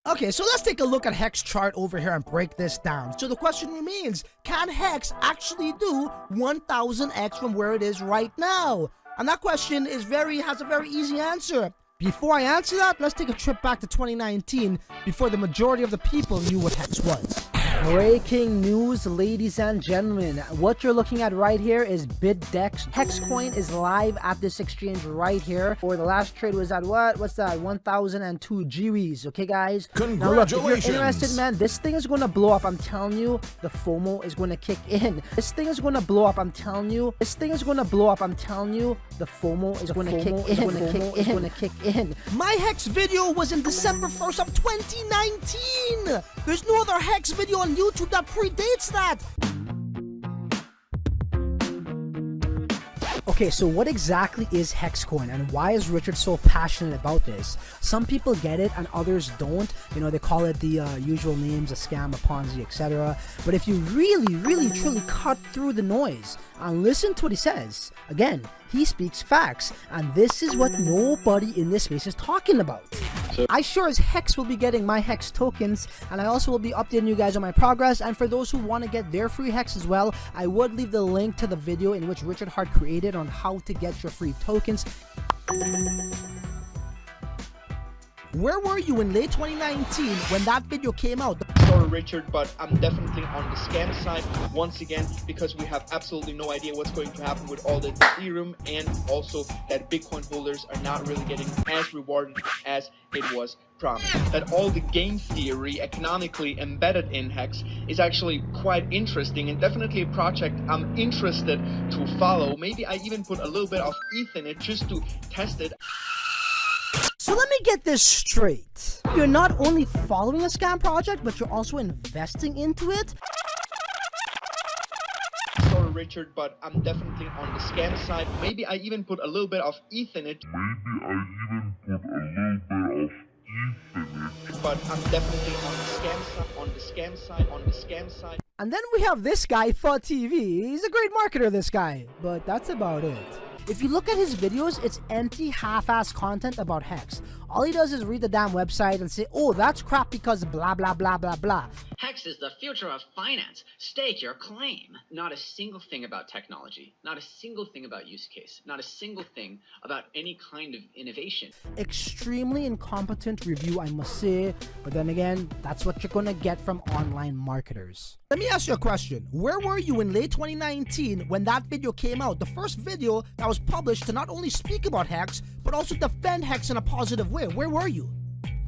Okay, so let's take a look at Hex chart over here and break this down. So the question remains, can Hex actually do 1000X from where it is right now? And that question has a very easy answer. Before I answer that, let's take a trip back to 2019 before the majority of the people knew what Hex was. Breaking news, ladies and gentlemen. What you're looking at right here is BitDEX. Hexcoin is live at this exchange right here. Or the last trade was at what's that? 1002 GWs. Okay, guys? Now look, if you're interested, man, this thing is going to blow up. I'm telling you, the FOMO is going to kick in. This thing is going to blow up. I'm telling you. This thing is going to blow up. I'm telling you, the FOMO is going to kick in. My Hex video was in December 1st of 2019. There's no other Hex video on YouTube that predates that. Okay, so what exactly is Hexcoin and why is Richard so passionate about this? Some people get it and others don't. You know, they call it the usual names, a scam, a Ponzi, etc. But if you really, truly cut through the noise and listen to what he says, again, he speaks facts. And this is what nobody in this space is talking about. I sure as Hex will be getting my Hex tokens, and I also will be updating you guys on my progress. And for those who want to get their free Hex as well, I would leave the link to the video in which Richard Hart created on how to get your free tokens. Where were you in late 2019 when that video came out? Sorry, Richard, but I'm definitely on the scam side once again because we have absolutely no idea what's going to happen with all the Ethereum, and also that Bitcoin holders are not really getting as rewarded as it was promised. That all the game theory economically embedded in Hex is actually quite interesting and definitely a project I'm interested to follow. Maybe I even put a little bit of ETH in it just to test it. So let me get this straight. You're not only following a scam project, but you're also investing into it? Sorry, Richard, but I'm definitely on the scam side. Maybe I even put a little bit of ETH in it. But I'm definitely on the scam side. And then we have this guy, Fudd TV. He's a great marketer, this guy. But that's about it. If you look at his videos, it's empty, half-ass content about Hex. All he does is read the damn website and say, oh, that's crap because blah, blah, blah, blah, blah. Hex is the future of finance. Stake your claim. Not a single thing about technology. Not a single thing about use case. Not a single thing about any kind of innovation. Extremely incompetent review, I must say. But then again, that's what you're gonna get from online marketers. Let me ask you a question. Where were you in late 2019 when that video came out? The first video that was published to not only speak about Hex, but also defend Hex in a positive way. Where were you?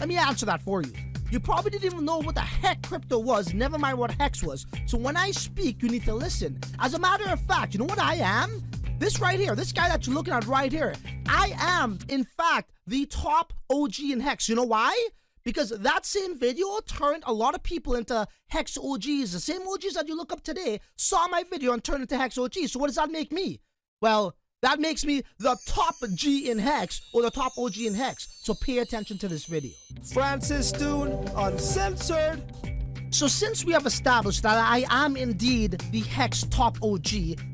Let me answer that for you. You probably didn't even know what the heck crypto was, never mind what Hex was. So when I speak, you need to listen. As a matter of fact, you know what I am? This right here, this guy that you're looking at right here, I am, in fact, the top OG in Hex. You know why? Because that same video turned a lot of people into Hex OGs. The same OGs that you look up today saw my video and turned into Hex OGs. So what does that make me? Well, that makes me the top G in Hex, or the top OG in Hex. So pay attention to this video. Francis Stone, Uncensored. So since we have established that I am indeed the Hex top OG,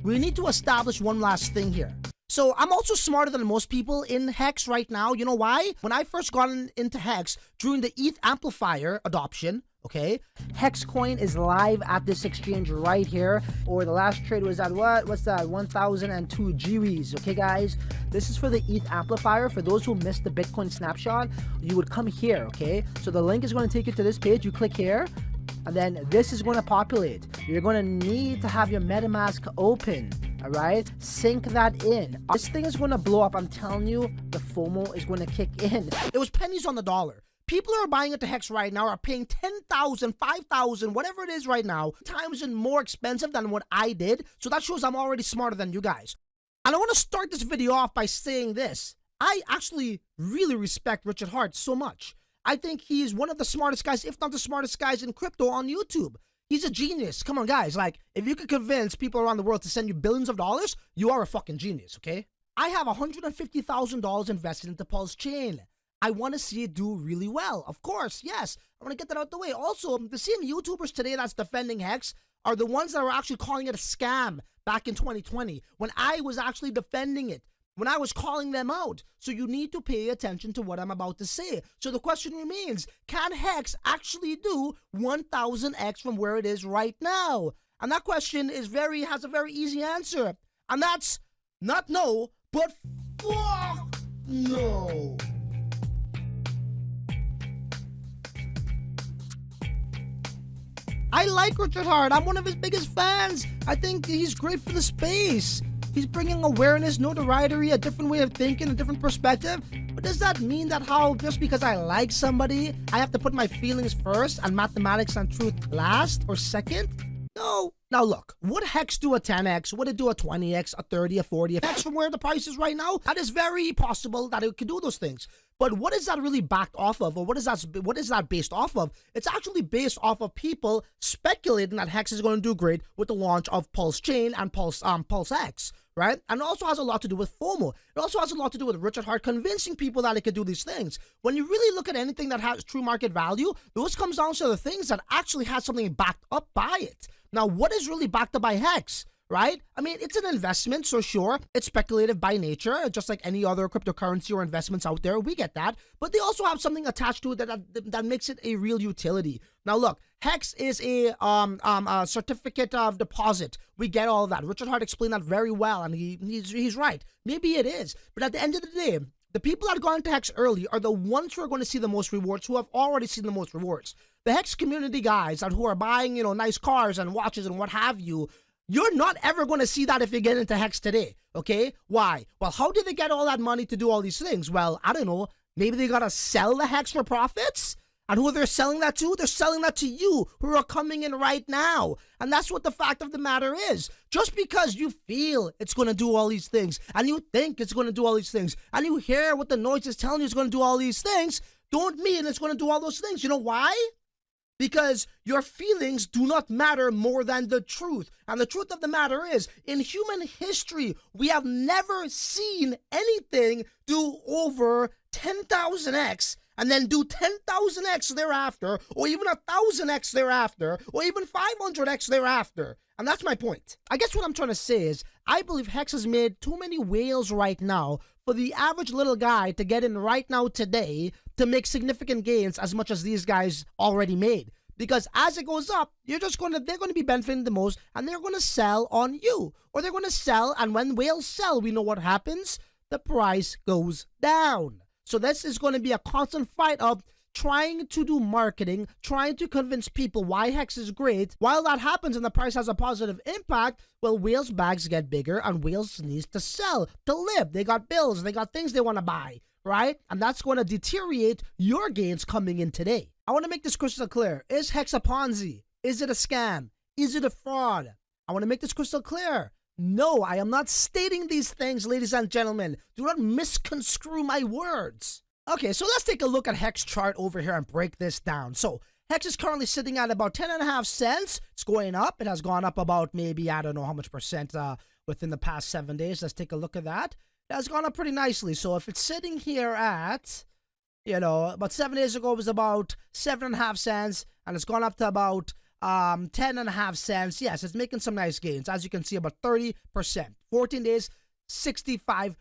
we need to establish one last thing here. So I'm also smarter than most people in Hex right now. You know why? When I first got into Hex during the ETH amplifier adoption, okay, Hexcoin is live at this exchange right here. Or the last trade was at what's that? 1002 GWs. Okay, guys, this is for the ETH amplifier. For those who missed the Bitcoin snapshot, you would come here. Okay, so the link is going to take you to this page. You click here, and then this is going to populate. You're going to need to have your MetaMask open. All right, sync that in. This thing is going to blow up. I'm telling you, the FOMO is going to kick in. It was pennies on the dollar. People who are buying into Hex right now are paying 10,000, 5,000, whatever it is right now, times and more expensive than what I did. So that shows I'm already smarter than you guys. And I want to start this video off by saying this. I actually really respect Richard Hart so much. I think he's one of the smartest guys, if not the smartest guys in crypto on YouTube. He's a genius. Come on, guys. Like, if you could convince people around the world to send you billions of dollars, you are a fucking genius, okay? I have $150,000 invested into Pulse Chain. I want to see it do really well. Of course, yes. I want to get that out the way. Also, the same YouTubers today that's defending Hex are the ones that are actually calling it a scam back in 2020 when I was actually defending it. when I was calling them out. So you need to pay attention to what I'm about to say. So the question remains, can Hex actually do 1000X from where it is right now? And that question is has a very easy answer. And that's not no, but fuck no. I like Richard Hart. I'm one of his biggest fans. I think he's great for the space. He's bringing awareness, notoriety, a different way of thinking, a different perspective. But does that mean that just because I like somebody, I have to put my feelings first and mathematics and truth last or second? No. Now look, would Hex do a 10X? Would it do a 20X, a 30, a 40? Hex from where the price is right now? That is very possible that it could do those things. But what is that really backed off of? Or what is that based off of? It's actually based off of people speculating that Hex is going to do great with the launch of Pulse Chain and Pulse X, right? And it also has a lot to do with FOMO. It also has a lot to do with Richard Hart convincing people that it could do these things. When you really look at anything that has true market value, those comes down to the things that actually has something backed up by it. Now, what is really backed up by Hex, right? I mean, it's an investment, so sure, it's speculative by nature, just like any other cryptocurrency or investments out there. We get that. But they also have something attached to it that makes it a real utility. Now, look, Hex is a certificate of deposit. We get all that. Richard Hart explained that very well, and he's right. Maybe it is. But at the end of the day, the people that have gone into Hex early are the ones who are going to see the most rewards, who have already seen the most rewards. The Hex community guys who are buying, nice cars and watches and what have you, you're not ever going to see that if you get into Hex today, okay? Why? Well, how did they get all that money to do all these things? Well, I don't know. Maybe they got to sell the Hex for profits? And who they're selling that to? They're selling that to you who are coming in right now. And that's what the fact of the matter is. Just because you feel it's going to do all these things, and you think it's going to do all these things, and you hear what the noise is telling you it's going to do all these things, don't mean it's going to do all those things. You know why? Because your feelings do not matter more than the truth. And the truth of the matter is, in human history, we have never seen anything do over 10,000x and then do 10,000x thereafter, or even 1,000x thereafter, or even 500x thereafter. And that's my point. I guess what I'm trying to say is, I believe Hex has made too many whales right now for the average little guy to get in right now today to make significant gains as much as these guys already made. Because as it goes up, they're going to be benefiting the most, and they're going to sell on you. Or they're going to sell, and when whales sell, we know what happens. The price goes down. So this is going to be a constant fight of trying to do marketing, trying to convince people why Hex is great. While that happens and the price has a positive impact, well, whales' bags get bigger and whales needs to sell, to live. They got bills, they got things they want to buy, right? And that's going to deteriorate your gains coming in today. I want to make this crystal clear. Is Hex a Ponzi? Is it a scam? Is it a fraud? I want to make this crystal clear. No, I am not stating these things, ladies and gentlemen. Do not misconstrue my words. Okay, so let's take a look at Hex chart over here and break this down. So Hex is currently sitting at about 10.5 cents. It's going up. It has gone up about maybe, I don't know how much percent within the past 7 days. Let's take a look at that. It has gone up pretty nicely. So if it's sitting here at, about 7 days ago, it was about 7.5 cents, and it's gone up to about 10.5 cents. Yes, it's making some nice gains. As you can see, about 30%. 14 days, 65%.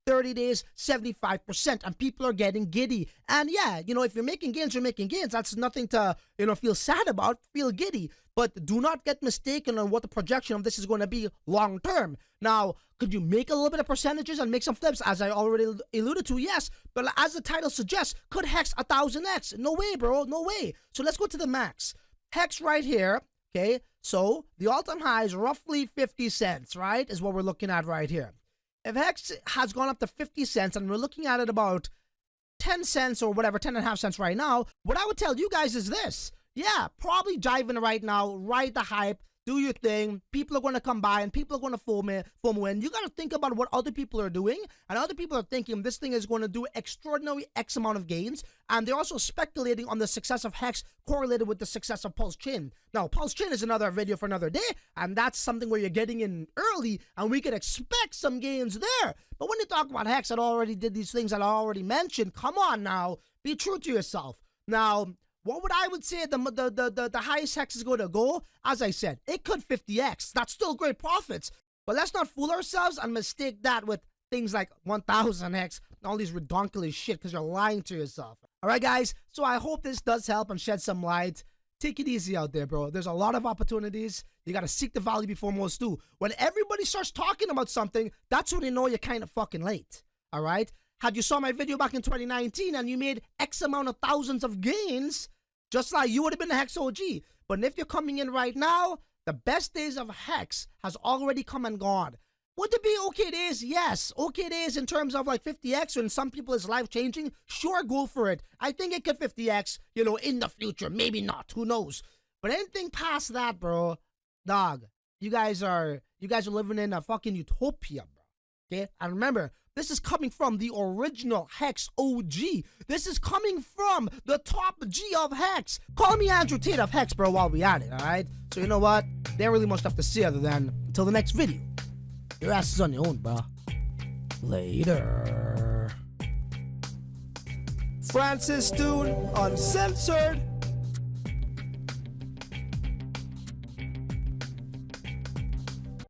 30 days, 75%, and people are getting giddy. And yeah, if you're making gains, you're making gains. That's nothing to, feel sad about, feel giddy. But do not get mistaken on what the projection of this is going to be long term. Now, could you make a little bit of percentages and make some flips, as I already alluded to? Yes. But as the title suggests, could Hex 1000x? No way, bro. No way. So let's go to the max. Hex right here, okay? So the all-time high is roughly 50 cents, right? Is what we're looking at right here. If Hex has gone up to 50 cents and we're looking at it about 10 cents or whatever, 10.5 cents right now, what I would tell you guys is this. Yeah, probably jiving right now, ride the hype, do your thing. People are going to come by and people are going to FOMO in. You got to think about what other people are doing, and other people are thinking this thing is going to do extraordinary X amount of gains, and they're also speculating on the success of Hex correlated with the success of Pulse Chain. Now, Pulse Chain is another video for another day, and that's something where you're getting in early, and we can expect some gains there. But when you talk about Hex that already did these things that I already mentioned, come on now, be true to yourself. Now, what would I would say the highest Hex is going to go? As I said, it could 50x. That's still great profits. But let's not fool ourselves and mistake that with things like 1000X, all these redonkulous shit because you're lying to yourself. Alright guys, so I hope this does help and shed some light. Take it easy out there, bro. There's a lot of opportunities. You gotta seek the value before most do. When everybody starts talking about something, that's when you know you're kind of fucking late. Alright? Had you saw my video back in 2019 and you made X amount of thousands of gains, just like you would have been a Hex OG. But if you're coming in right now, the best days of Hex has already come and gone. Would it be okay days? Yes. Okay days in terms of like 50X when some people is life changing? Sure, go for it. I think it could 50X, you know, in the future. Maybe not. Who knows? But anything past that, bro, dog, you guys are living in a fucking utopia, bro. Okay? And remember, this is coming from the original Hex OG. This is coming from the top G of Hex. Call me Andrew Tate of Hex, bro, while we at it, alright? So you know what? There ain't really much left to say other than until the next video. Your ass is on your own, bro. Later. Francis Dune, Uncensored.